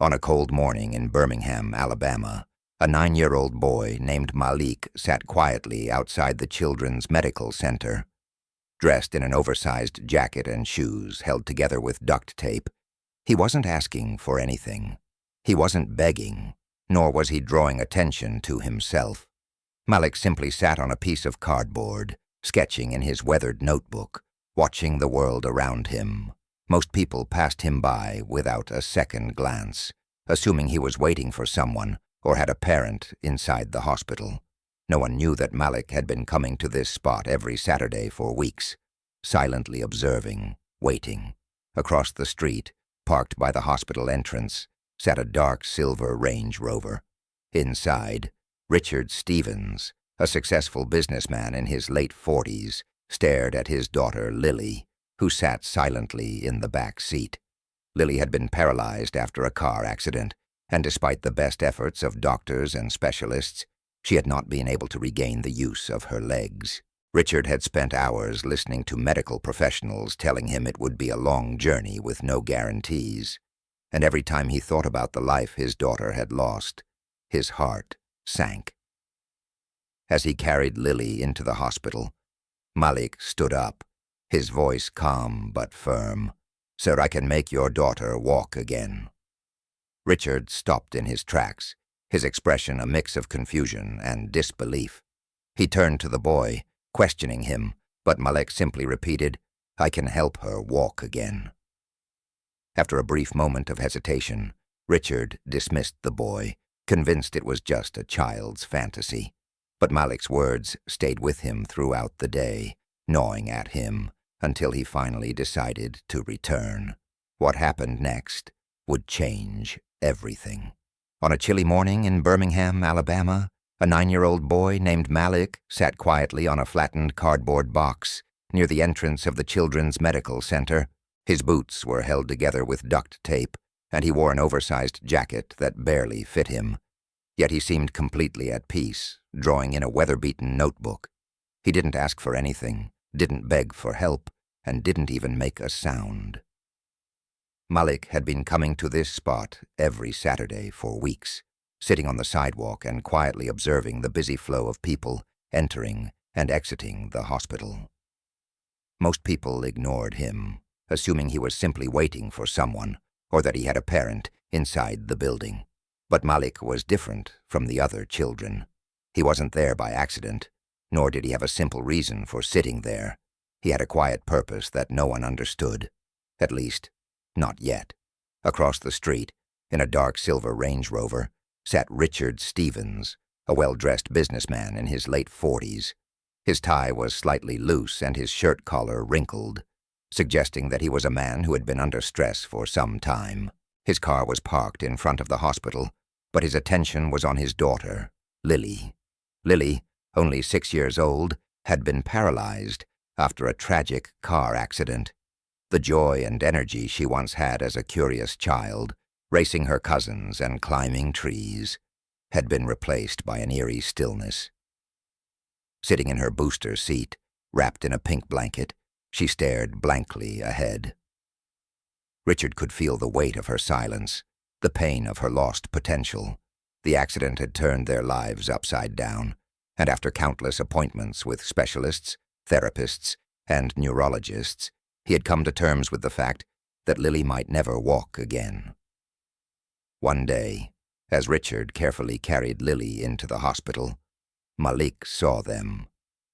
On a cold morning in Birmingham, Alabama, a 9-year-old boy named Malik sat quietly outside the Children's Medical Center. Dressed in an oversized jacket and shoes held together with duct tape, he wasn't asking for anything. He wasn't begging, nor was he drawing attention to himself. Malik simply sat on a piece of cardboard, sketching in his weathered notebook, watching the world around him. Most people passed him by without a second glance, assuming he was waiting for someone or had a parent inside the hospital. No one knew that Malik had been coming to this spot every Saturday for weeks, silently observing, waiting. Across the street, parked by the hospital entrance, sat a dark silver Range Rover. Inside, Richard Stevens, a successful businessman in his late 40s, stared at his daughter Lily, who sat silently in the back seat. Lily had been paralyzed after a car accident, and despite the best efforts of doctors and specialists, she had not been able to regain the use of her legs. Richard had spent hours listening to medical professionals telling him it would be a long journey with no guarantees, and every time he thought about the life his daughter had lost, his heart sank. As he carried Lily into the hospital, Malik stood up, his voice calm but firm. "Sir, I can make your daughter walk again." Richard stopped in his tracks, his expression a mix of confusion and disbelief. He turned to the boy, questioning him, but Malik simply repeated, "I can help her walk again." After a brief moment of hesitation, Richard dismissed the boy, convinced it was just a child's fantasy. But Malik's words stayed with him throughout the day, gnawing at him, until he finally decided to return. What happened next would change everything. On a chilly morning in Birmingham, Alabama, a 9-year-old boy named Malik sat quietly on a flattened cardboard box near the entrance of the Children's Medical Center. His boots were held together with duct tape, and he wore an oversized jacket that barely fit him. Yet he seemed completely at peace, drawing in a weather-beaten notebook. He didn't ask for anything, didn't beg for help, and didn't even make a sound. Malik had been coming to this spot every Saturday for weeks, sitting on the sidewalk and quietly observing the busy flow of people entering and exiting the hospital. Most people ignored him, assuming he was simply waiting for someone or that he had a parent inside the building. But Malik was different from the other children. He wasn't there by accident, nor did he have a simple reason for sitting there. He had a quiet purpose that no one understood, at least, not yet. Across the street, in a dark silver Range Rover, sat Richard Stevens, a well-dressed businessman in his late 40s. His tie was slightly loose and his shirt collar wrinkled, suggesting that he was a man who had been under stress for some time. His car was parked in front of the hospital, but his attention was on his daughter, Lily. Lily, only 6 years old, had been paralyzed after a tragic car accident. The joy and energy she once had as a curious child, racing her cousins and climbing trees, had been replaced by an eerie stillness. Sitting in her booster seat, wrapped in a pink blanket, she stared blankly ahead. Richard could feel the weight of her silence, the pain of her lost potential. The accident had turned their lives upside down, and after countless appointments with specialists, therapists, and neurologists, he had come to terms with the fact that Lily might never walk again. One day, as Richard carefully carried Lily into the hospital, Malik saw them.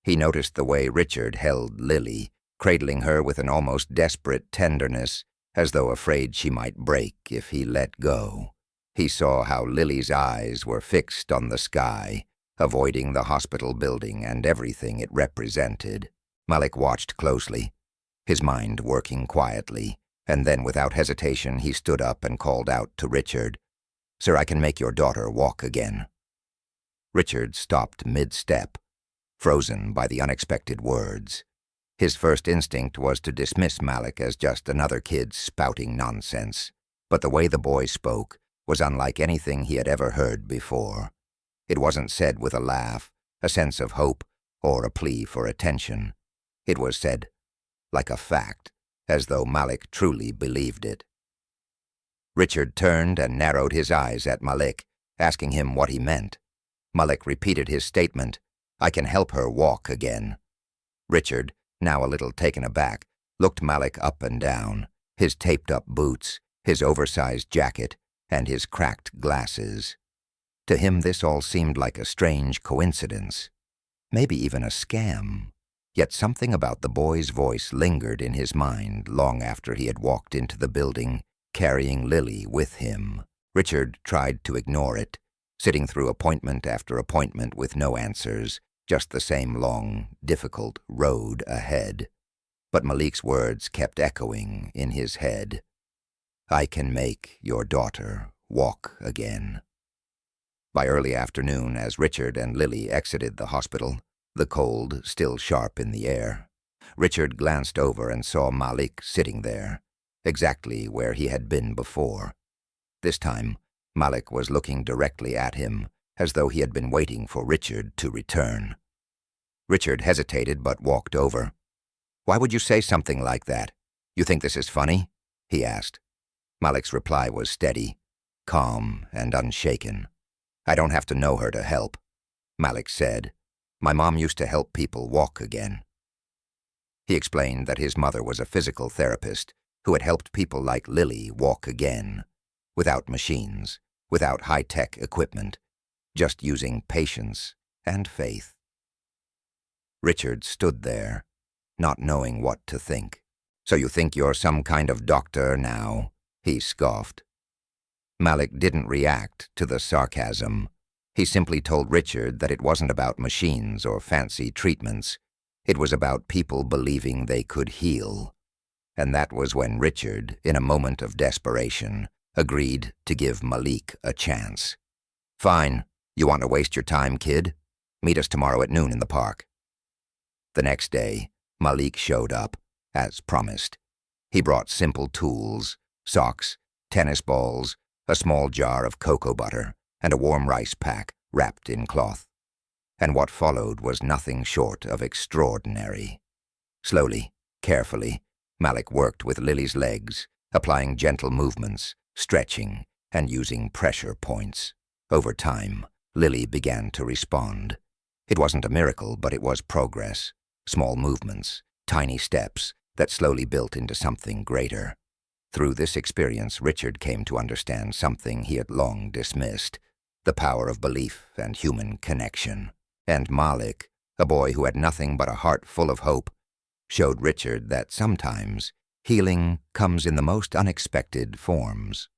He noticed the way Richard held Lily, cradling her with an almost desperate tenderness, as though afraid she might break if he let go. He saw how Lily's eyes were fixed on the sky, avoiding the hospital building and everything it represented. Malik watched closely, his mind working quietly, and then without hesitation he stood up and called out to Richard, "Sir, I can make your daughter walk again." Richard stopped mid-step, frozen by the unexpected words. His first instinct was to dismiss Malik as just another kid spouting nonsense, but the way the boy spoke was unlike anything he had ever heard before. It wasn't said with a laugh, a sense of hope, or a plea for attention. It was said like a fact, as though Malik truly believed it. Richard turned and narrowed his eyes at Malik, asking him what he meant. Malik repeated his statement, "I can help her walk again." Richard, now a little taken aback, looked Malik up and down, his taped-up boots, his oversized jacket, and his cracked glasses. To him this all seemed like a strange coincidence, maybe even a scam. Yet something about the boy's voice lingered in his mind long after he had walked into the building, carrying Lily with him. Richard tried to ignore it, sitting through appointment after appointment with no answers, just the same long, difficult road ahead. But Malik's words kept echoing in his head. "I can make your daughter walk again." By early afternoon, as Richard and Lily exited the hospital, the cold still sharp in the air, Richard glanced over and saw Malik sitting there, exactly where he had been before. This time, Malik was looking directly at him, as though he had been waiting for Richard to return. Richard hesitated but walked over. "Why would you say something like that? You think this is funny?" he asked. Malik's reply was steady, calm, and unshaken. "I don't have to know her to help," Malik said. "My mom used to help people walk again." He explained that his mother was a physical therapist who had helped people like Lily walk again, without machines, without high-tech equipment, just using patience and faith. Richard stood there, not knowing what to think. "So you think you're some kind of doctor now?" he scoffed. Malik didn't react to the sarcasm. He simply told Richard that it wasn't about machines or fancy treatments. It was about people believing they could heal. And that was when Richard, in a moment of desperation, agreed to give Malik a chance. "Fine. You want to waste your time, kid? Meet us tomorrow at noon in the park." The next day, Malik showed up, as promised. He brought simple tools, socks, tennis balls, a small jar of cocoa butter, and a warm rice pack wrapped in cloth. And what followed was nothing short of extraordinary. Slowly, carefully, Malik worked with Lily's legs, applying gentle movements, stretching, and using pressure points. Over time, Lily began to respond. It wasn't a miracle, but it was progress. Small movements, tiny steps that slowly built into something greater. Through this experience, Richard came to understand something he had long dismissed, the power of belief and human connection. And Malik, a boy who had nothing but a heart full of hope, showed Richard that sometimes healing comes in the most unexpected forms.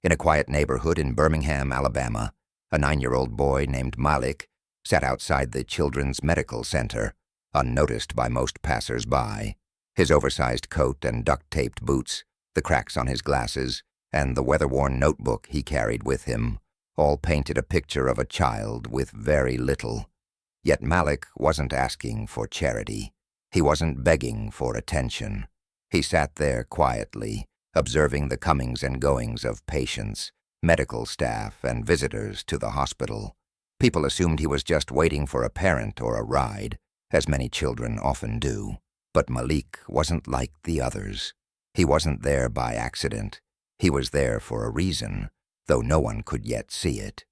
In a quiet neighborhood in Birmingham, Alabama, a 9-year-old boy named Malik sat outside the Children's Medical Center, unnoticed by most passers-by. His oversized coat and duct-taped boots, the cracks on his glasses, and the weather-worn notebook he carried with him all painted a picture of a child with very little. Yet Malik wasn't asking for charity. He wasn't begging for attention. He sat there quietly, observing the comings and goings of patients, medical staff, and visitors to the hospital. People assumed he was just waiting for a parent or a ride, as many children often do. But Malik wasn't like the others. He wasn't there by accident. He was there for a reason, though no one could yet see it.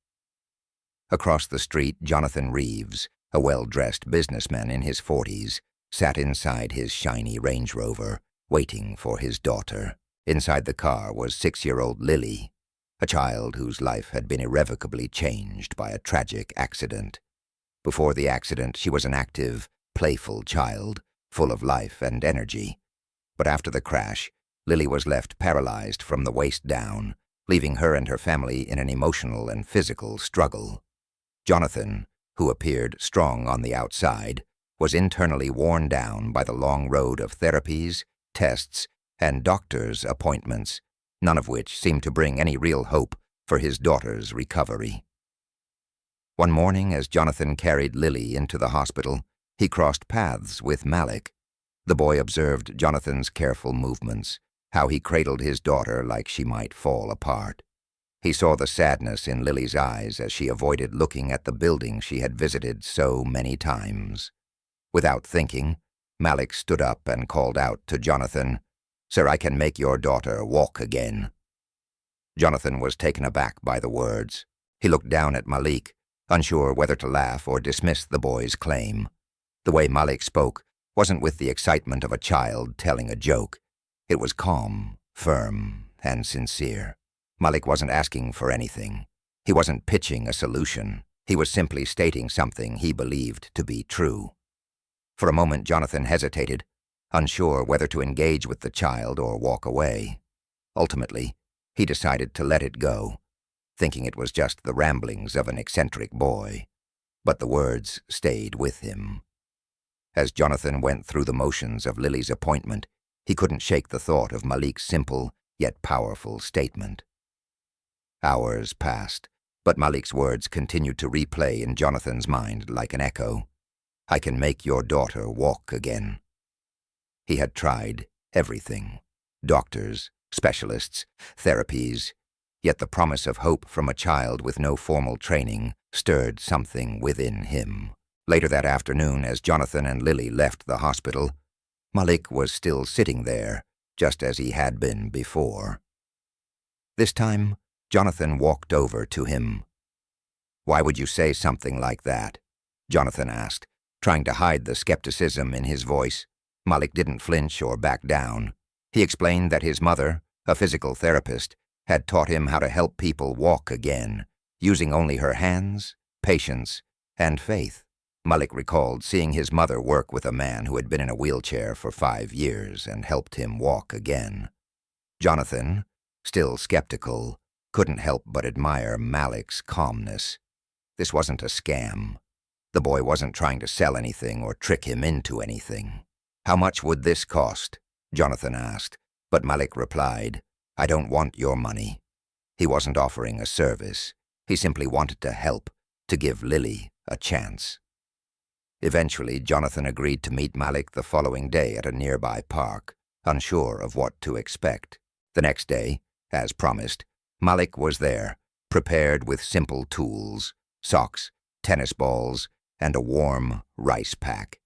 Across the street, Jonathan Reeves, a well-dressed businessman in his 40s, sat inside his shiny Range Rover, waiting for his daughter. Inside the car was 6-year-old Lily, a child whose life had been irrevocably changed by a tragic accident. Before the accident, she was an active, playful child, full of life and energy. But after the crash, Lily was left paralyzed from the waist down, leaving her and her family in an emotional and physical struggle. Jonathan, who appeared strong on the outside, was internally worn down by the long road of therapies, tests, and doctor's appointments, none of which seemed to bring any real hope for his daughter's recovery. One morning, as Jonathan carried Lily into the hospital, he crossed paths with Malik. The boy observed Jonathan's careful movements, how he cradled his daughter like she might fall apart. He saw the sadness in Lily's eyes as she avoided looking at the building she had visited so many times. Without thinking, Malik stood up and called out to Jonathan, "Sir, I can make your daughter walk again." Jonathan was taken aback by the words. He looked down at Malik, unsure whether to laugh or dismiss the boy's claim. The way Malik spoke wasn't with the excitement of a child telling a joke. It was calm, firm, and sincere. Malik wasn't asking for anything. He wasn't pitching a solution. He was simply stating something he believed to be true. For a moment, Jonathan hesitated, unsure whether to engage with the child or walk away. Ultimately, he decided to let it go, thinking it was just the ramblings of an eccentric boy. But the words stayed with him. As Jonathan went through the motions of Lily's appointment, he couldn't shake the thought of Malik's simple yet powerful statement. Hours passed, but Malik's words continued to replay in Jonathan's mind like an echo. "I can make your daughter walk again." He had tried everything: doctors, specialists, therapies, yet the promise of hope from a child with no formal training stirred something within him. Later that afternoon, as Jonathan and Lily left the hospital, Malik was still sitting there, just as he had been before. This time, Jonathan walked over to him. "Why would you say something like that?" Jonathan asked, trying to hide the skepticism in his voice. Malik didn't flinch or back down. He explained that his mother, a physical therapist, had taught him how to help people walk again, using only her hands, patience, and faith. Malik recalled seeing his mother work with a man who had been in a wheelchair for 5 years and helped him walk again. Jonathan, still skeptical, couldn't help but admire Malik's calmness. This wasn't a scam. The boy wasn't trying to sell anything or trick him into anything. "How much would this cost?" Jonathan asked, but Malik replied, "I don't want your money." He wasn't offering a service. He simply wanted to help, to give Lily a chance. Eventually, Jonathan agreed to meet Malik the following day at a nearby park, unsure of what to expect. The next day, as promised, Malik was there, prepared with simple tools: socks, tennis balls, and a warm rice pack.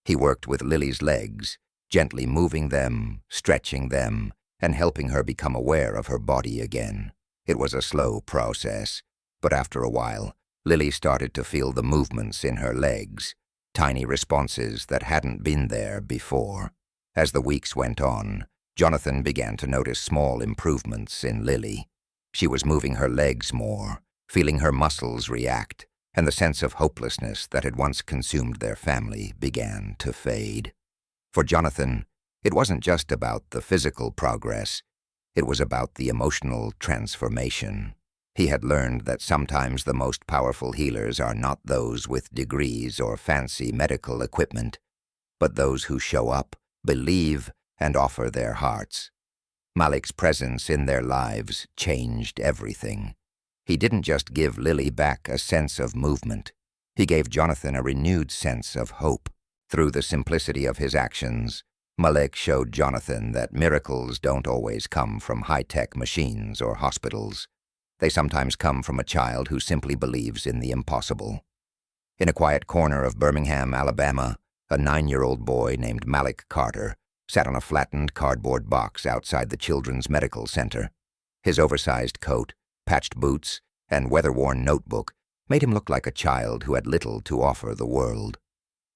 He worked with Lily's legs, gently moving them, stretching them, and helping her become aware of her body again. It was a slow process, but after a while, Lily started to feel the movements in her legs, tiny responses that hadn't been there before. As the weeks went on, Jonathan began to notice small improvements in Lily. She was moving her legs more, feeling her muscles react, and the sense of hopelessness that had once consumed their family began to fade. For Jonathan, it wasn't just about the physical progress, it was about the emotional transformation. He had learned that sometimes the most powerful healers are not those with degrees or fancy medical equipment, but those who show up, believe, and offer their hearts. Malik's presence in their lives changed everything. He didn't just give Lily back a sense of movement. He gave Jonathan a renewed sense of hope. Through the simplicity of his actions, Malik showed Jonathan that miracles don't always come from high-tech machines or hospitals. They sometimes come from a child who simply believes in the impossible. In a quiet corner of Birmingham, Alabama, a 9-year-old boy named Malik Carter sat on a flattened cardboard box outside the Children's Medical Center. His oversized coat, patched boots, and weather-worn notebook made him look like a child who had little to offer the world.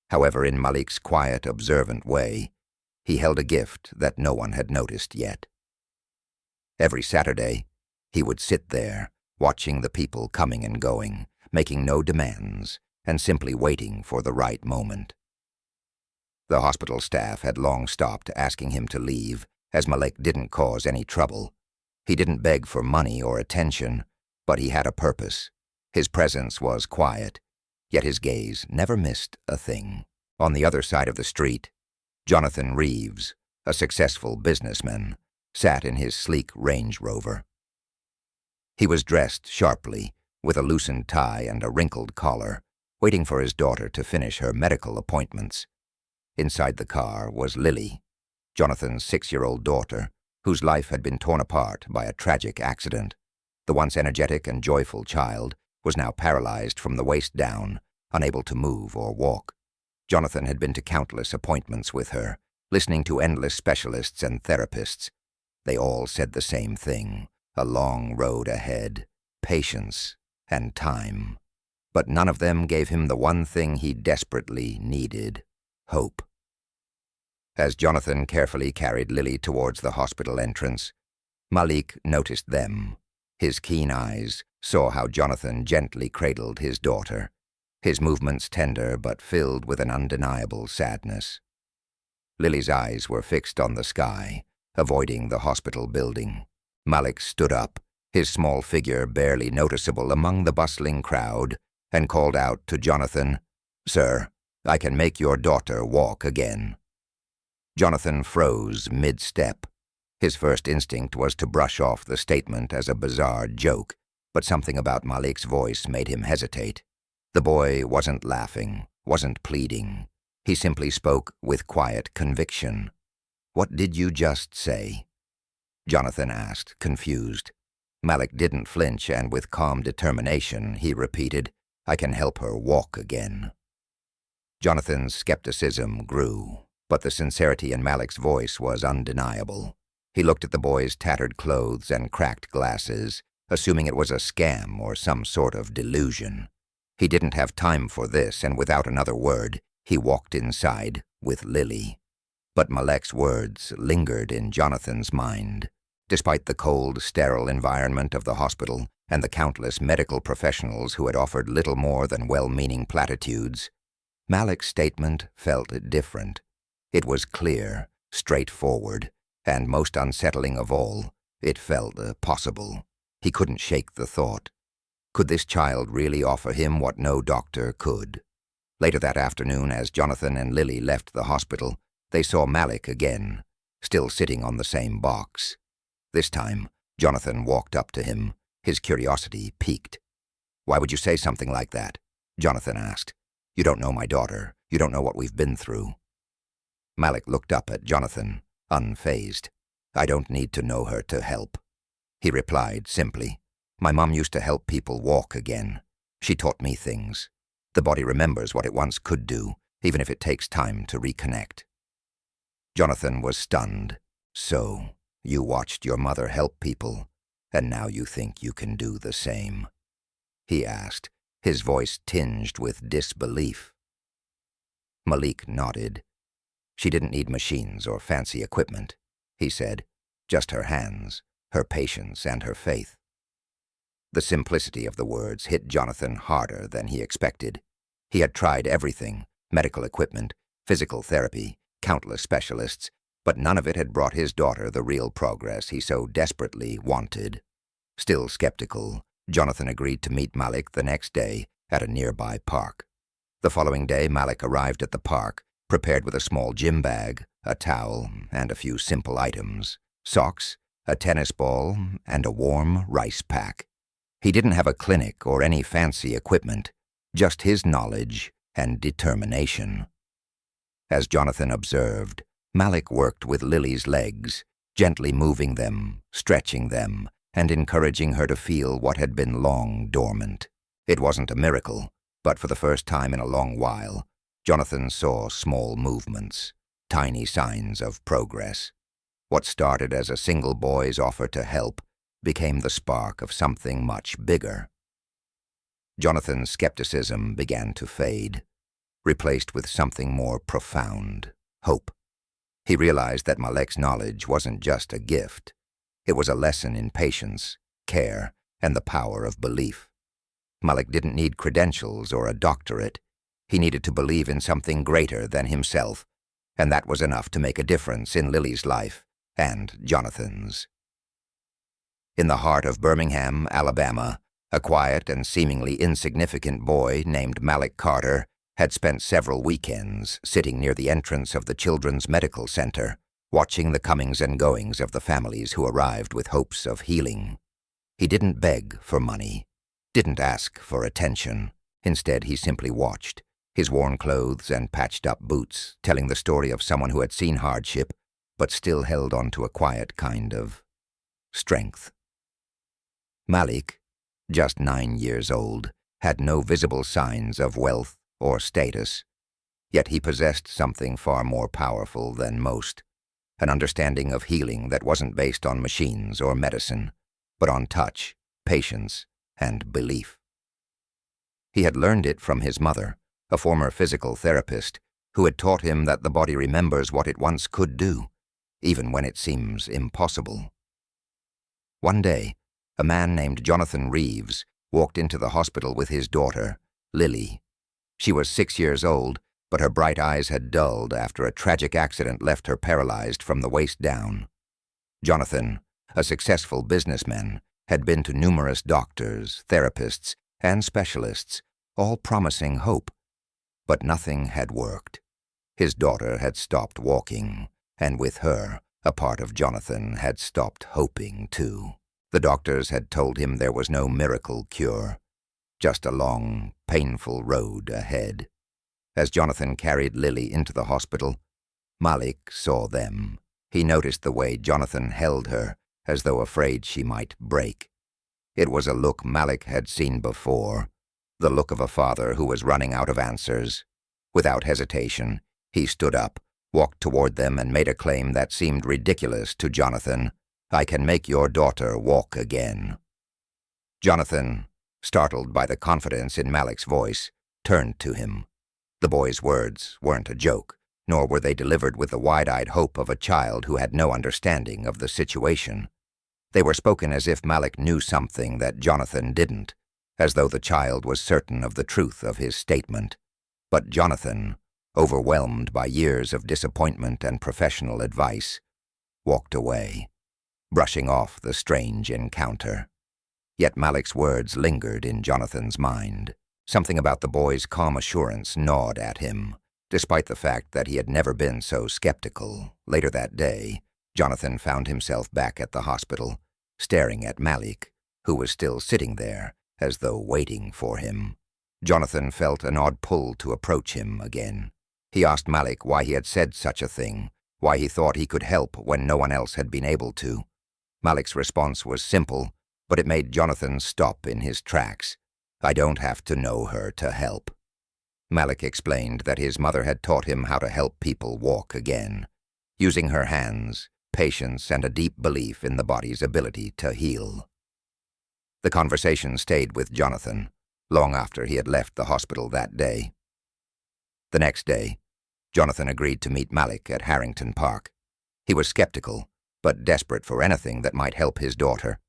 However, in Malik's quiet, observant way, he held a gift that no one had noticed yet. Every Saturday, he would sit there, watching the people coming and going, making no demands, and simply waiting for the right moment. The hospital staff had long stopped asking him to leave, as Malik didn't cause any trouble. He didn't beg for money or attention, but he had a purpose. His presence was quiet, yet his gaze never missed a thing. On the other side of the street, Jonathan Reeves, a successful businessman, sat in his sleek Range Rover. He was dressed sharply, with a loosened tie and a wrinkled collar, waiting for his daughter to finish her medical appointments. Inside the car was Lily, Jonathan's 6-year-old daughter, whose life had been torn apart by a tragic accident. The once energetic and joyful child was now paralyzed from the waist down, unable to move or walk. Jonathan had been to countless appointments with her, listening to endless specialists and therapists. They all said the same thing: a long road ahead, patience, and time. But none of them gave him the one thing he desperately needed: hope. As Jonathan carefully carried Lily towards the hospital entrance, Malik noticed them. His keen eyes saw how Jonathan gently cradled his daughter, his movements tender but filled with an undeniable sadness. Lily's eyes were fixed on the sky, avoiding the hospital building. Malik stood up, his small figure barely noticeable among the bustling crowd, and called out to Jonathan, "Sir, I can make your daughter walk again." Jonathan froze mid-step. His first instinct was to brush off the statement as a bizarre joke, but something about Malik's voice made him hesitate. The boy wasn't laughing, wasn't pleading. He simply spoke with quiet conviction. "What did you just say?" Jonathan asked, confused. Malik didn't flinch, and with calm determination, he repeated, "I can help her walk again." Jonathan's skepticism grew, but the sincerity in Malik's voice was undeniable. He looked at the boy's tattered clothes and cracked glasses, assuming it was a scam or some sort of delusion. He didn't have time for this, and without another word, he walked inside with Lily. But Malik's words lingered in Jonathan's mind. Despite the cold, sterile environment of the hospital and the countless medical professionals who had offered little more than well-meaning platitudes, Malik's statement felt different. It was clear, straightforward, and most unsettling of all, it felt possible. He couldn't shake the thought. Could this child really offer him what no doctor could? Later that afternoon, as Jonathan and Lily left the hospital, they saw Malik again, still sitting on the same box. This time, Jonathan walked up to him, his curiosity piqued. "Why would you say something like that?" Jonathan asked. "You don't know my daughter. You don't know what we've been through." Malik looked up at Jonathan, unfazed. "I don't need to know her to help," he replied simply. "My mom used to help people walk again. She taught me things. The body remembers what it once could do, even if it takes time to reconnect." Jonathan was stunned. "So, you watched your mother help people, and now you think you can do the same?" he asked, his voice tinged with disbelief. Malik nodded. "She didn't need machines or fancy equipment," he said. "Just her hands, her patience, and her faith." The simplicity of the words hit Jonathan harder than he expected. He had tried everything: medical equipment, physical therapy, countless specialists, but none of it had brought his daughter the real progress he so desperately wanted. Still skeptical, Jonathan agreed to meet Malik the next day at a nearby park. The following day, Malik arrived at the park, prepared with a small gym bag, a towel, and a few simple items: socks, a tennis ball, and a warm rice pack. He didn't have a clinic or any fancy equipment, just his knowledge and determination. As Jonathan observed, Malik worked with Lily's legs, gently moving them, stretching them, and encouraging her to feel what had been long dormant. It wasn't a miracle, but for the first time in a long while, Jonathan saw small movements, tiny signs of progress. What started as a single boy's offer to help became the spark of something much bigger. Jonathan's skepticism began to fade, replaced with something more profound: hope. He realized that Malik's knowledge wasn't just a gift. It was a lesson in patience, care, and the power of belief. Malik didn't need credentials or a doctorate. He needed to believe in something greater than himself, and that was enough to make a difference in Lily's life and Jonathan's. In the heart of Birmingham, Alabama, a quiet and seemingly insignificant boy named Malik Carter had spent several weekends sitting near the entrance of the Children's Medical Center, watching the comings and goings of the families who arrived with hopes of healing. He didn't beg for money, didn't ask for attention. Instead, he simply watched, his worn clothes and patched-up boots telling the story of someone who had seen hardship but still held on to a quiet kind of strength. Malik, just 9 years old, had no visible signs of wealth or status. Yet he possessed something far more powerful than most, an understanding of healing that wasn't based on machines or medicine, but on touch, patience, and belief. He had learned it from his mother, a former physical therapist, who had taught him that the body remembers what it once could do, even when it seems impossible. One day, a man named Jonathan Reeves walked into the hospital with his daughter, Lily. She was 6 years old, but her bright eyes had dulled after a tragic accident left her paralyzed from the waist down. Jonathan, a successful businessman, had been to numerous doctors, therapists, and specialists, all promising hope. But nothing had worked. His daughter had stopped walking, and with her, a part of Jonathan had stopped hoping too. The doctors had told him there was no miracle cure, just a long, painful road ahead. As Jonathan carried Lily into the hospital, Malik saw them. He noticed the way Jonathan held her, as though afraid she might break. It was a look Malik had seen before, the look of a father who was running out of answers. Without hesitation, he stood up, walked toward them, and made a claim that seemed ridiculous to Jonathan. "I can make your daughter walk again." Jonathan, startled by the confidence in Malik's voice, turned to him. The boy's words weren't a joke, nor were they delivered with the wide-eyed hope of a child who had no understanding of the situation. They were spoken as if Malik knew something that Jonathan didn't, as though the child was certain of the truth of his statement. But Jonathan, overwhelmed by years of disappointment and professional advice, walked away, brushing off the strange encounter. Yet Malik's words lingered in Jonathan's mind. Something about the boy's calm assurance gnawed at him, despite the fact that he had never been so skeptical. Later that day, Jonathan found himself back at the hospital, staring at Malik, who was still sitting there, as though waiting for him. Jonathan felt an odd pull to approach him again. He asked Malik why he had said such a thing, why he thought he could help when no one else had been able to. Malik's response was simple, but it made Jonathan stop in his tracks. "I don't have to know her to help." Malik explained that his mother had taught him how to help people walk again, using her hands, patience, and a deep belief in the body's ability to heal. The conversation stayed with Jonathan long after he had left the hospital that day. The next day, Jonathan agreed to meet Malik at Harrington Park. He was skeptical, but desperate for anything that might help his daughter.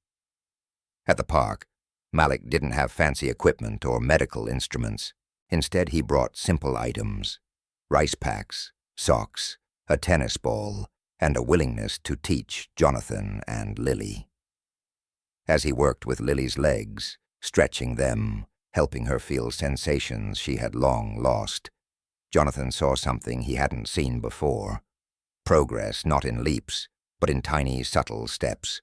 At the park, Malik didn't have fancy equipment or medical instruments. Instead, he brought simple items: rice packs, socks, a tennis ball, and a willingness to teach Jonathan and Lily. As he worked with Lily's legs, stretching them, helping her feel sensations she had long lost, Jonathan saw something he hadn't seen before. Progress not in leaps, but in tiny, subtle steps.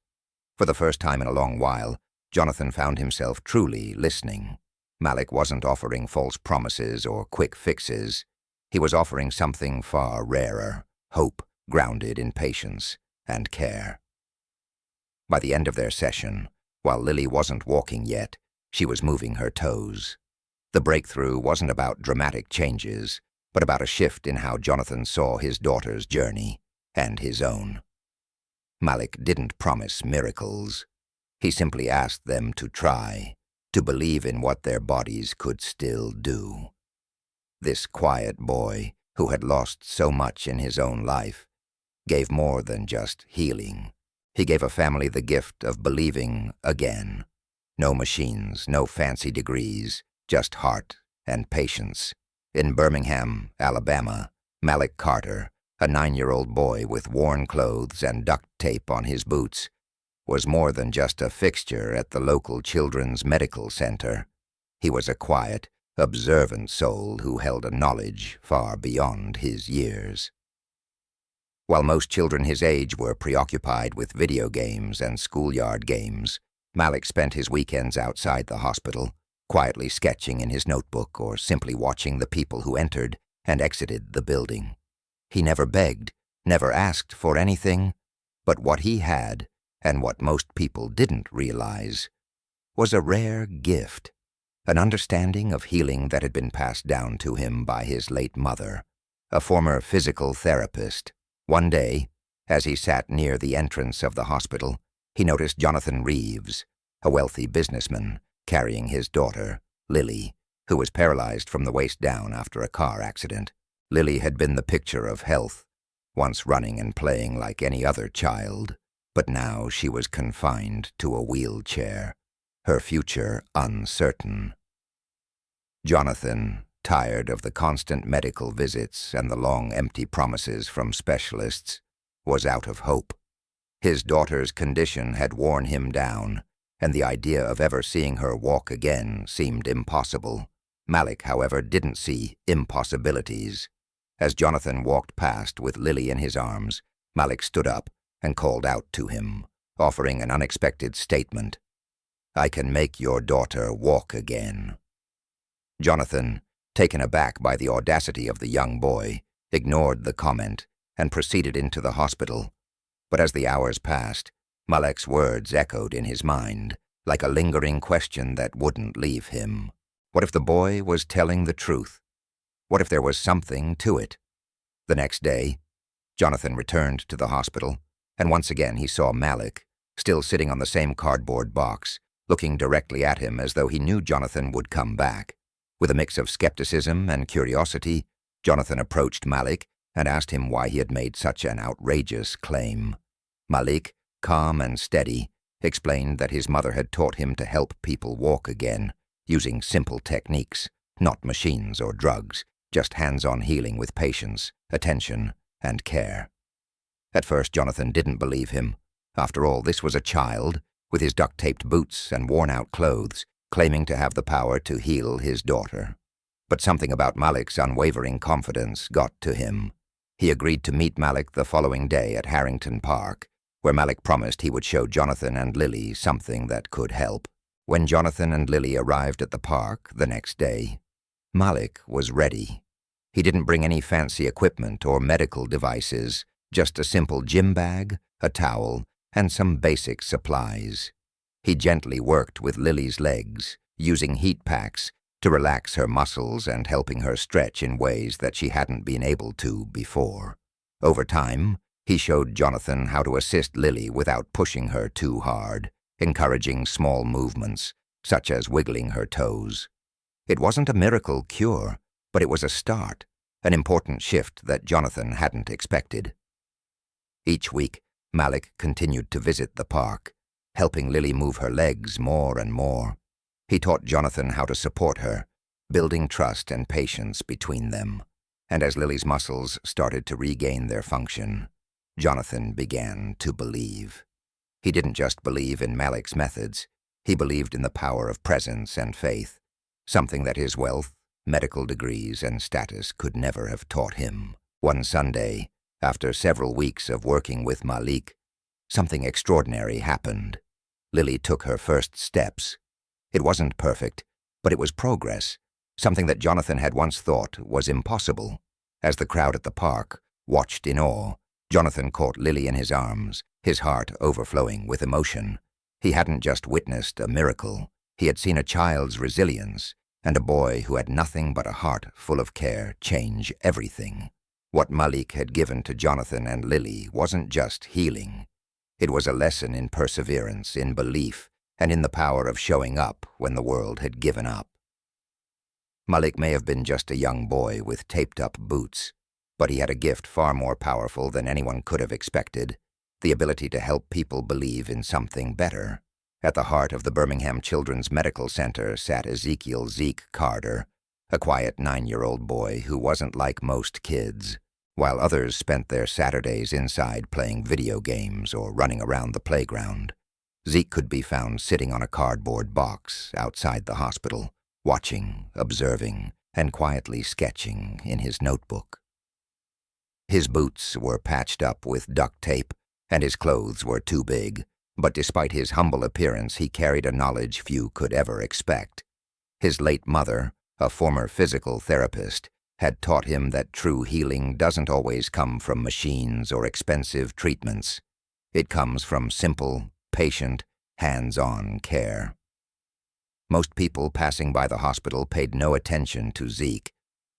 For the first time in a long while, Jonathan found himself truly listening. Malik wasn't offering false promises or quick fixes. He was offering something far rarer: hope grounded in patience and care. By the end of their session, while Lily wasn't walking yet, she was moving her toes. The breakthrough wasn't about dramatic changes, but about a shift in how Jonathan saw his daughter's journey and his own. Malik didn't promise miracles. He simply asked them to try, to believe in what their bodies could still do. This quiet boy, who had lost so much in his own life, gave more than just healing. He gave a family the gift of believing again. No machines, no fancy degrees, just heart and patience. In Birmingham, Alabama, Malik Carter, a 9-year-old boy with worn clothes and duct tape on his boots, was more than just a fixture at the local children's medical center. He was a quiet, observant soul who held a knowledge far beyond his years. While most children his age were preoccupied with video games and schoolyard games, Malik spent his weekends outside the hospital, quietly sketching in his notebook or simply watching the people who entered and exited the building. He never begged, never asked for anything, but what he had, and what most people didn't realize, was a rare gift, an understanding of healing that had been passed down to him by his late mother, a former physical therapist. One day, as he sat near the entrance of the hospital, he noticed Jonathan Reeves, a wealthy businessman, carrying his daughter, Lily, who was paralyzed from the waist down after a car accident. Lily had been the picture of health, once running and playing like any other child, but now she was confined to a wheelchair, her future uncertain. Jonathan, tired of the constant medical visits and the long empty promises from specialists, was out of hope. His daughter's condition had worn him down, and the idea of ever seeing her walk again seemed impossible. Malik, however, didn't see impossibilities. As Jonathan walked past with Lily in his arms, Malik stood up and called out to him, offering an unexpected statement. "I can make your daughter walk again." Jonathan, taken aback by the audacity of the young boy, ignored the comment and proceeded into the hospital. But as the hours passed, Malik's words echoed in his mind, like a lingering question that wouldn't leave him. What if the boy was telling the truth? What if there was something to it? The next day, Jonathan returned to the hospital, and once again he saw Malik, still sitting on the same cardboard box, looking directly at him as though he knew Jonathan would come back. With a mix of skepticism and curiosity, Jonathan approached Malik and asked him why he had made such an outrageous claim. Malik, calm and steady, explained that his mother had taught him to help people walk again, using simple techniques, not machines or drugs, just hands-on healing with patience, attention, and care. At first, Jonathan didn't believe him. After all, this was a child, with his duct-taped boots and worn-out clothes, claiming to have the power to heal his daughter. But something about Malik's unwavering confidence got to him. He agreed to meet Malik the following day at Harrington Park, where Malik promised he would show Jonathan and Lily something that could help. When Jonathan and Lily arrived at the park the next day, Malik was ready. He didn't bring any fancy equipment or medical devices, just a simple gym bag, a towel, and some basic supplies. He gently worked with Lily's legs, using heat packs to relax her muscles and helping her stretch in ways that she hadn't been able to before. Over time, he showed Jonathan how to assist Lily without pushing her too hard, encouraging small movements, such as wiggling her toes. It wasn't a miracle cure, but it was a start, an important shift that Jonathan hadn't expected. Each week, Malik continued to visit the park, helping Lily move her legs more and more. He taught Jonathan how to support her, building trust and patience between them. And as Lily's muscles started to regain their function, Jonathan began to believe. He didn't just believe in Malik's methods, he believed in the power of presence and faith, something that his wealth, medical degrees, and status could never have taught him. One Sunday, after several weeks of working with Malik, something extraordinary happened. Lily took her first steps. It wasn't perfect, but it was progress, something that Jonathan had once thought was impossible. As the crowd at the park watched in awe, Jonathan caught Lily in his arms, his heart overflowing with emotion. He hadn't just witnessed a miracle, he had seen a child's resilience, and a boy who had nothing but a heart full of care change everything. What Malik had given to Jonathan and Lily wasn't just healing. It was a lesson in perseverance, in belief, and in the power of showing up when the world had given up. Malik may have been just a young boy with taped-up boots, but he had a gift far more powerful than anyone could have expected, the ability to help people believe in something better. At the heart of the Birmingham Children's Medical Center sat Ezekiel Zeke Carter, a quiet 9-year-old boy who wasn't like most kids. While others spent their Saturdays inside playing video games or running around the playground, Zeke could be found sitting on a cardboard box outside the hospital, watching, observing, and quietly sketching in his notebook. His boots were patched up with duct tape, and his clothes were too big, but despite his humble appearance, he carried a knowledge few could ever expect. His late mother, a former physical therapist, had taught him that true healing doesn't always come from machines or expensive treatments. It comes from simple, patient, hands-on care. Most people passing by the hospital paid no attention to Zeke,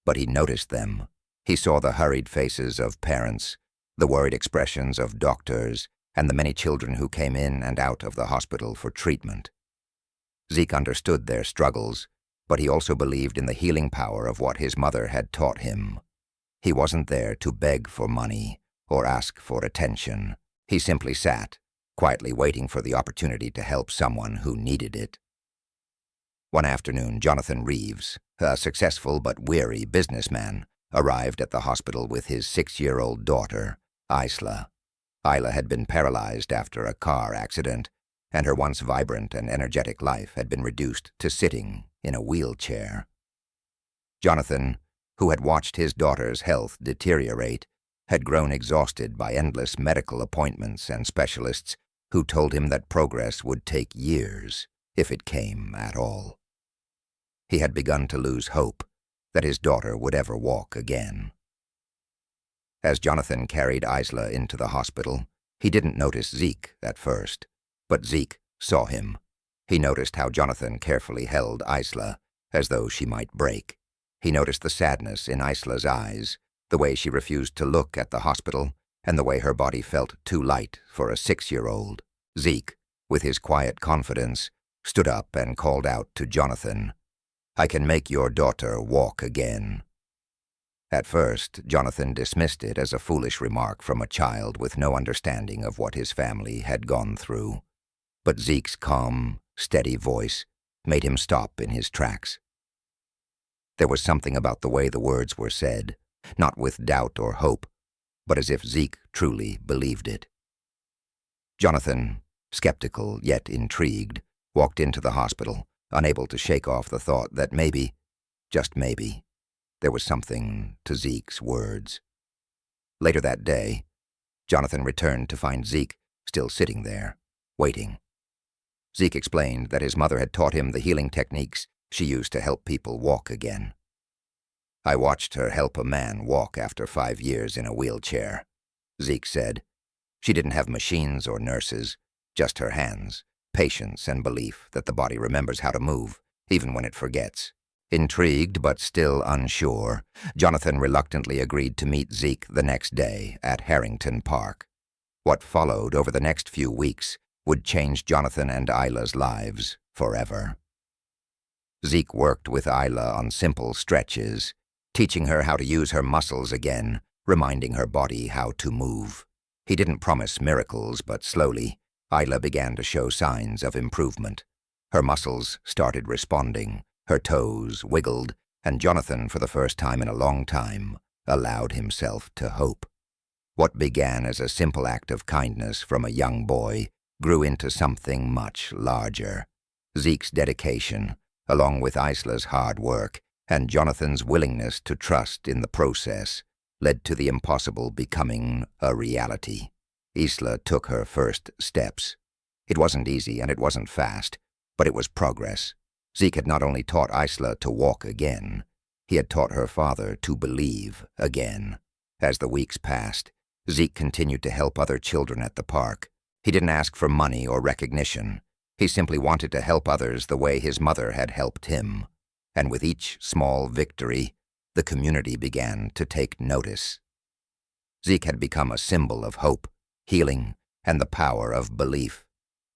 but he noticed them. He saw the hurried faces of parents, the worried expressions of doctors, and the many children who came in and out of the hospital for treatment. Zeke understood their struggles, but he also believed in the healing power of what his mother had taught him. He wasn't there to beg for money or ask for attention. He simply sat, quietly waiting for the opportunity to help someone who needed it. One afternoon, Jonathan Reeves, a successful but weary businessman, arrived at the hospital with his 6-year-old daughter, Isla. Isla had been paralyzed after a car accident, and her once vibrant and energetic life had been reduced to sitting in a wheelchair. Jonathan, who had watched his daughter's health deteriorate, had grown exhausted by endless medical appointments and specialists who told him that progress would take years, if it came at all. He had begun to lose hope that his daughter would ever walk again. As Jonathan carried Isla into the hospital, he didn't notice Zeke at first, but Zeke saw him. He noticed how Jonathan carefully held Isla, as though she might break. He noticed the sadness in Isla's eyes, the way she refused to look at the hospital, and the way her body felt too light for a 6-year-old. Zeke, with his quiet confidence, stood up and called out to Jonathan, "I can make your daughter walk again." At first, Jonathan dismissed it as a foolish remark from a child with no understanding of what his family had gone through. But Zeke's calm, steady voice made him stop in his tracks. There was something about the way the words were said, not with doubt or hope, but as if Zeke truly believed it. Jonathan, skeptical yet intrigued, walked into the hospital, unable to shake off the thought that maybe, just maybe, there was something to Zeke's words. Later that day, Jonathan returned to find Zeke still sitting there, waiting. Zeke explained that his mother had taught him the healing techniques she used to help people walk again. "I watched her help a man walk after 5 years in a wheelchair," Zeke said. "She didn't have machines or nurses, just her hands, patience, and belief that the body remembers how to move, even when it forgets." Intrigued but still unsure, Jonathan reluctantly agreed to meet Zeke the next day at Harrington Park. What followed over the next few weeks would change Jonathan and Isla's lives forever. Zeke worked with Isla on simple stretches, teaching her how to use her muscles again, reminding her body how to move. He didn't promise miracles, but slowly, Isla began to show signs of improvement. Her muscles started responding, her toes wiggled, and Jonathan, for the first time in a long time, allowed himself to hope. What began as a simple act of kindness from a young boy grew into something much larger. Zeke's dedication, along with Isla's hard work, and Jonathan's willingness to trust in the process, led to the impossible becoming a reality. Isla took her first steps. It wasn't easy and it wasn't fast, but it was progress. Zeke had not only taught Isla to walk again, he had taught her father to believe again. As the weeks passed, Zeke continued to help other children at the park. He didn't ask for money or recognition. He simply wanted to help others the way his mother had helped him. And with each small victory, the community began to take notice. Zeke had become a symbol of hope, healing, and the power of belief.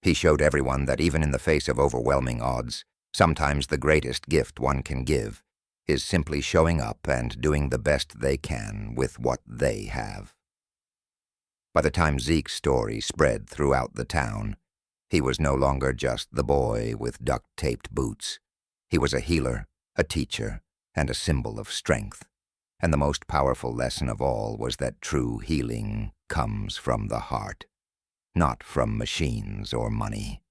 He showed everyone that even in the face of overwhelming odds, sometimes the greatest gift one can give is simply showing up and doing the best they can with what they have. By the time Zeke's story spread throughout the town, he was no longer just the boy with duct-taped boots. He was a healer, a teacher, and a symbol of strength. And the most powerful lesson of all was that true healing comes from the heart, not from machines or money.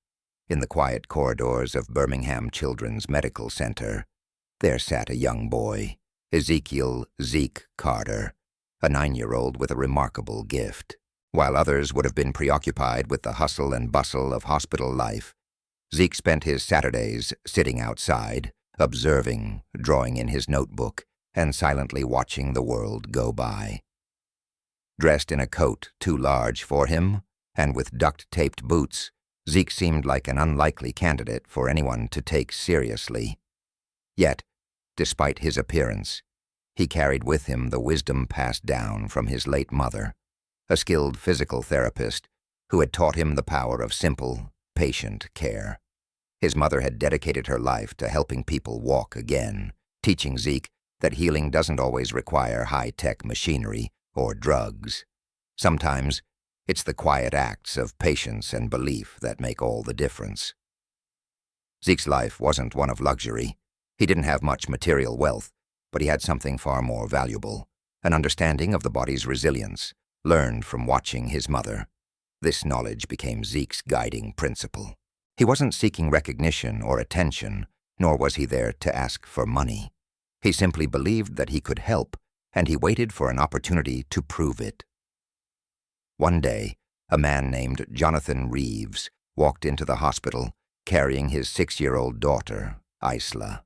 In the quiet corridors of Birmingham Children's Medical Center, there sat a young boy, Ezekiel "Zeke" Carter, a 9-year-old with a remarkable gift. While others would have been preoccupied with the hustle and bustle of hospital life, Zeke spent his Saturdays sitting outside, observing, drawing in his notebook, and silently watching the world go by. Dressed in a coat too large for him, and with duct-taped boots, Zeke seemed like an unlikely candidate for anyone to take seriously. Yet, despite his appearance, He carried with him the wisdom passed down from his late mother, a skilled physical therapist who had taught him the power of simple, patient care. His mother had dedicated her life to helping people walk again, teaching Zeke that healing doesn't always require high-tech machinery or drugs. Sometimes, it's the quiet acts of patience and belief that make all the difference. Zeke's life wasn't one of luxury. He didn't have much material wealth, but he had something far more valuable, an understanding of the body's resilience, learned from watching his mother. This knowledge became Zeke's guiding principle. He wasn't seeking recognition or attention, nor was he there to ask for money. He simply believed that he could help, and he waited for an opportunity to prove it. One day, a man named Jonathan Reeves walked into the hospital carrying his 6-year-old daughter, Isla.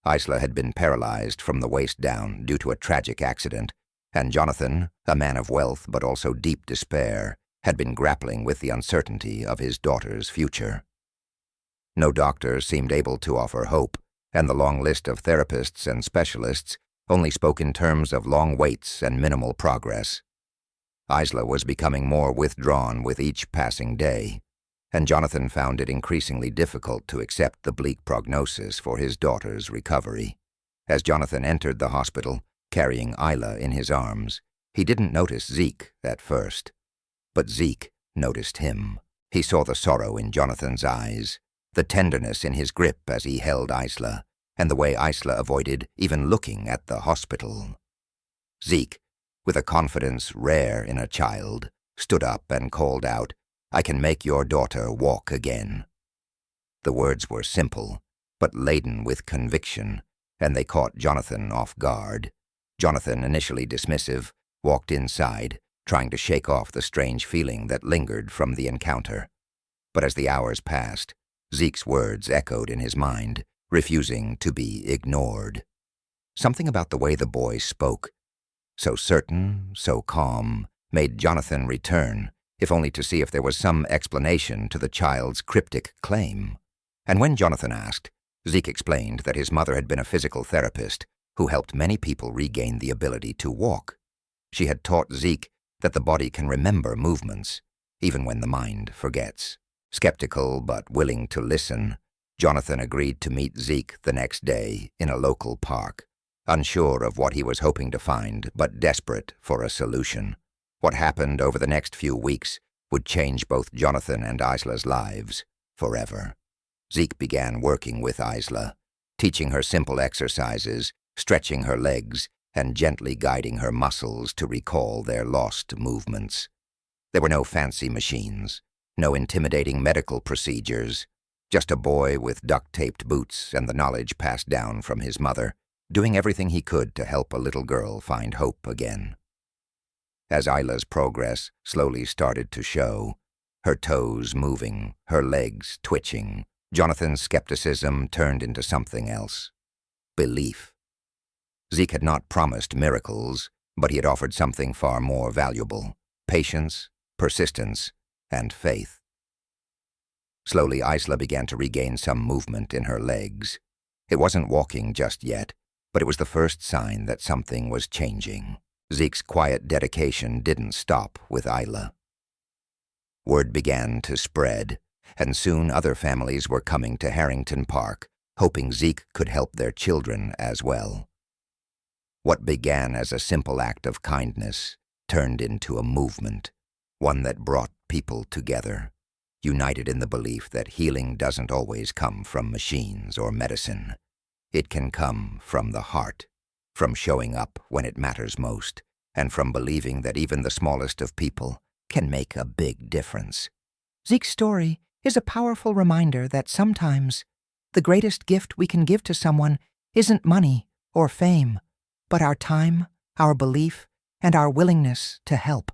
Isla had been paralyzed from the waist down due to a tragic accident, and Jonathan, a man of wealth but also deep despair, had been grappling with the uncertainty of his daughter's future. No doctor seemed able to offer hope, and the long list of therapists and specialists only spoke in terms of long waits and minimal progress. Isla was becoming more withdrawn with each passing day, and Jonathan found it increasingly difficult to accept the bleak prognosis for his daughter's recovery. As Jonathan entered the hospital, carrying Isla in his arms, he didn't notice Zeke at first. But Zeke noticed him. He saw the sorrow in Jonathan's eyes, the tenderness in his grip as he held Isla, and the way Isla avoided even looking at the hospital. Zeke, with a confidence rare in a child, stood up and called out, "I can make your daughter walk again." The words were simple, but laden with conviction, and they caught Jonathan off guard. Jonathan, initially dismissive, walked inside, trying to shake off the strange feeling that lingered from the encounter. But as the hours passed, Zeke's words echoed in his mind, refusing to be ignored. Something about the way the boy spoke, so certain, so calm, made Jonathan return, if only to see if there was some explanation to the child's cryptic claim. And when Jonathan asked, Zeke explained that his mother had been a physical therapist who helped many people regain the ability to walk. She had taught Zeke that the body can remember movements, even when the mind forgets. Skeptical but willing to listen, Jonathan agreed to meet Zeke the next day in a local park, unsure of what he was hoping to find, but desperate for a solution. What happened over the next few weeks would change both Jonathan and Isla's lives forever. Zeke began working with Isla, teaching her simple exercises, stretching her legs, and gently guiding her muscles to recall their lost movements. There were no fancy machines, no intimidating medical procedures, just a boy with duct-taped boots and the knowledge passed down from his mother, doing everything he could to help a little girl find hope again. As Isla's progress slowly started to show, her toes moving, her legs twitching, Jonathan's skepticism turned into something else: belief. Zeke had not promised miracles, but he had offered something far more valuable: patience, persistence, and faith. Slowly, Isla began to regain some movement in her legs. It wasn't walking just yet, but it was the first sign that something was changing. Zeke's quiet dedication didn't stop with Isla. Word began to spread, and soon other families were coming to Harrington Park, hoping Zeke could help their children as well. What began as a simple act of kindness turned into a movement, one that brought people together, united in the belief that healing doesn't always come from machines or medicine. It can come from the heart, from showing up when it matters most, and from believing that even the smallest of people can make a big difference. Zeke's story is a powerful reminder that sometimes the greatest gift we can give to someone isn't money or fame, but our time, our belief, and our willingness to help.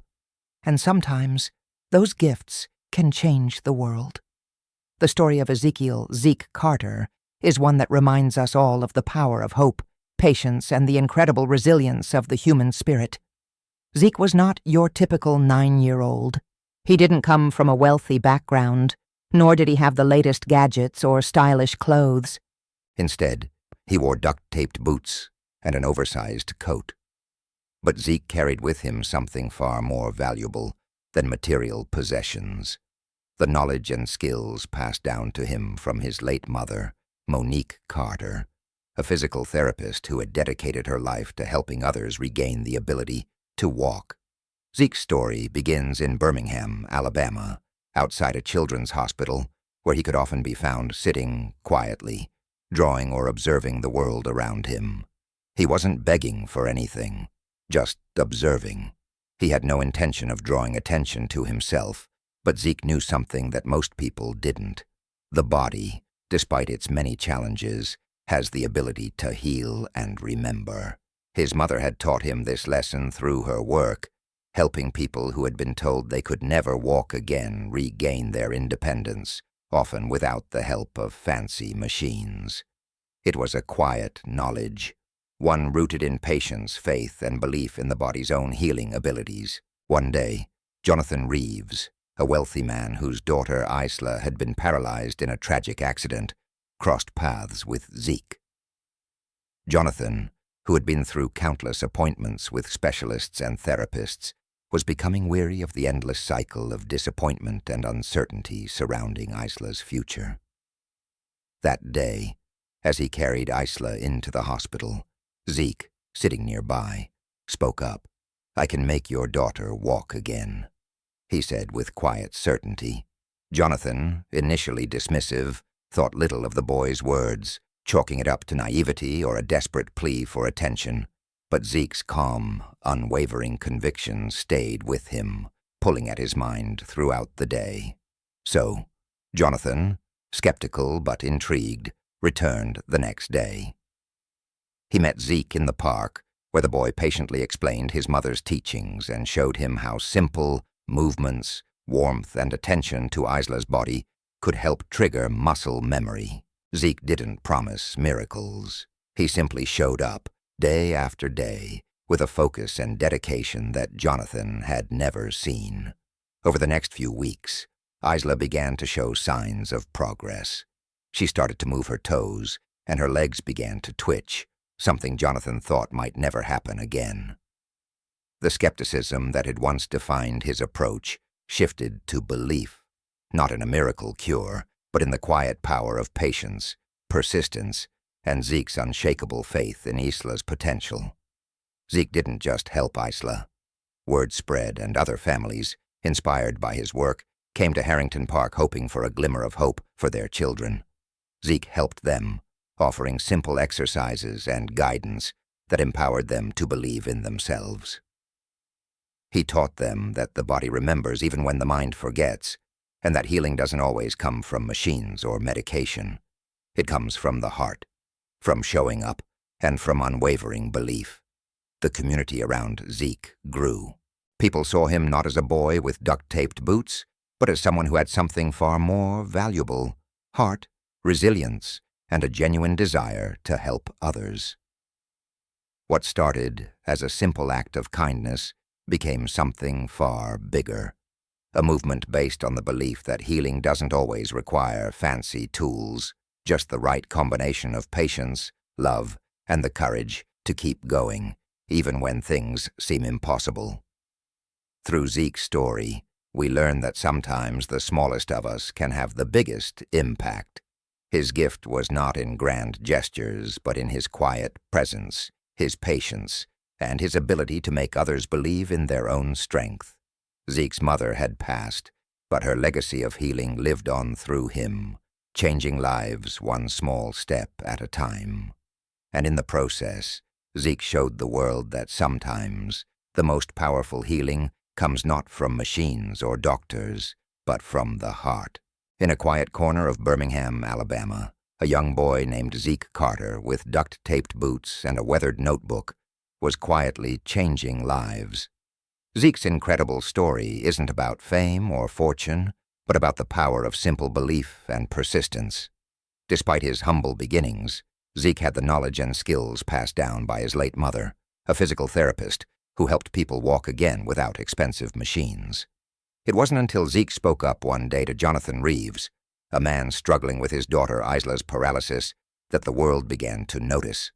And sometimes those gifts can change the world. The story of Ezekiel "Zeke" Carter is one that reminds us all of the power of hope, patience, and the incredible resilience of the human spirit. Zeke was not your typical 9-year-old. He didn't come from a wealthy background, nor did he have the latest gadgets or stylish clothes. Instead, he wore duct-taped boots, and an oversized coat. But Zeke carried with him something far more valuable than material possessions: the knowledge and skills passed down to him from his late mother, Monique Carter, a physical therapist who had dedicated her life to helping others regain the ability to walk. Zeke's story begins in Birmingham, Alabama, outside a children's hospital where he could often be found sitting quietly, drawing or observing the world around him. He wasn't begging for anything, just observing. He had no intention of drawing attention to himself, but Zeke knew something that most people didn't. The body, despite its many challenges, has the ability to heal and remember. His mother had taught him this lesson through her work, helping people who had been told they could never walk again regain their independence, often without the help of fancy machines. It was a quiet knowledge, one rooted in patience, faith, and belief in the body's own healing abilities. One day, Jonathan Reeves, a wealthy man whose daughter Isla had been paralyzed in a tragic accident, crossed paths with Zeke. Jonathan, who had been through countless appointments with specialists and therapists, was becoming weary of the endless cycle of disappointment and uncertainty surrounding Isla's future. That day, as he carried Isla into the hospital, Zeke, sitting nearby, spoke up. "I can make your daughter walk again," he said with quiet certainty. Jonathan, initially dismissive, thought little of the boy's words, chalking it up to naivety or a desperate plea for attention. But Zeke's calm, unwavering conviction stayed with him, pulling at his mind throughout the day. So, Jonathan, skeptical but intrigued, returned the next day. He met Zeke in the park, where the boy patiently explained his mother's teachings and showed him how simple movements, warmth, and attention to Isla's body could help trigger muscle memory. Zeke didn't promise miracles. He simply showed up, day after day, with a focus and dedication that Jonathan had never seen. Over the next few weeks, Isla began to show signs of progress. She started to move her toes, and her legs began to twitch, something Jonathan thought might never happen again. The skepticism that had once defined his approach shifted to belief, not in a miracle cure, but in the quiet power of patience, persistence, and Zeke's unshakable faith in Isla's potential. Zeke didn't just help Isla. Word spread, and other families, inspired by his work, came to Harrington Park hoping for a glimmer of hope for their children. Zeke helped them, offering simple exercises and guidance that empowered them to believe in themselves. He taught them that the body remembers even when the mind forgets, and that healing doesn't always come from machines or medication. It comes from the heart, from showing up, and from unwavering belief. The community around Zeke grew. People saw him not as a boy with duct-taped boots, but as someone who had something far more valuable: heart, resilience, and a genuine desire to help others. What started as a simple act of kindness became something far bigger, a movement based on the belief that healing doesn't always require fancy tools, just the right combination of patience, love, and the courage to keep going, even when things seem impossible. Through Zeke's story, we learn that sometimes the smallest of us can have the biggest impact. His gift was not in grand gestures, but in his quiet presence, his patience, and his ability to make others believe in their own strength. Zeke's mother had passed, but her legacy of healing lived on through him, changing lives one small step at a time. And in the process, Zeke showed the world that sometimes the most powerful healing comes not from machines or doctors, but from the heart. In a quiet corner of Birmingham, Alabama, a young boy named Zeke Carter, with duct-taped boots and a weathered notebook, was quietly changing lives. Zeke's incredible story isn't about fame or fortune, but about the power of simple belief and persistence. Despite his humble beginnings, Zeke had the knowledge and skills passed down by his late mother, a physical therapist who helped people walk again without expensive machines. It wasn't until Zeke spoke up one day to Jonathan Reeves, a man struggling with his daughter Isla's paralysis, that the world began to notice.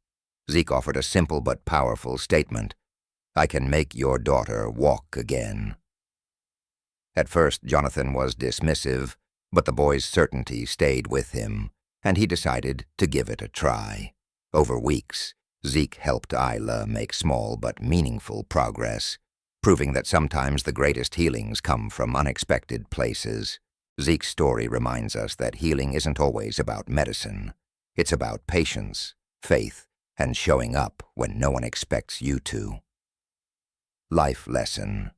Zeke offered a simple but powerful statement: "I can make your daughter walk again." At first, Jonathan was dismissive, but the boy's certainty stayed with him, and he decided to give it a try. Over weeks, Zeke helped Isla make small but meaningful progress, proving that sometimes the greatest healings come from unexpected places. Zeke's story reminds us that healing isn't always about medicine. It's about patience, faith, and showing up when no one expects you to. Life lesson.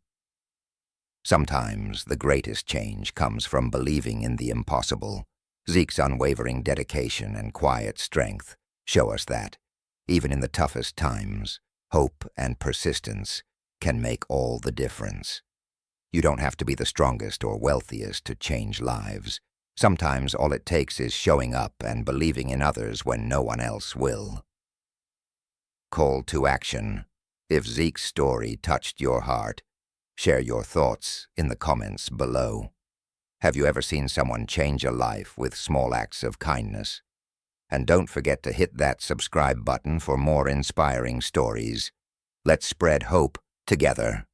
Sometimes the greatest change comes from believing in the impossible. Zeke's unwavering dedication and quiet strength show us that, even in the toughest times, hope and persistence can make all the difference. You don't have to be the strongest or wealthiest to change lives. Sometimes all it takes is showing up and believing in others when no one else will. Call to action. If Zeke's story touched your heart, share your thoughts in the comments below. Have you ever seen someone change a life with small acts of kindness? And don't forget to hit that subscribe button for more inspiring stories. Let's spread hope together.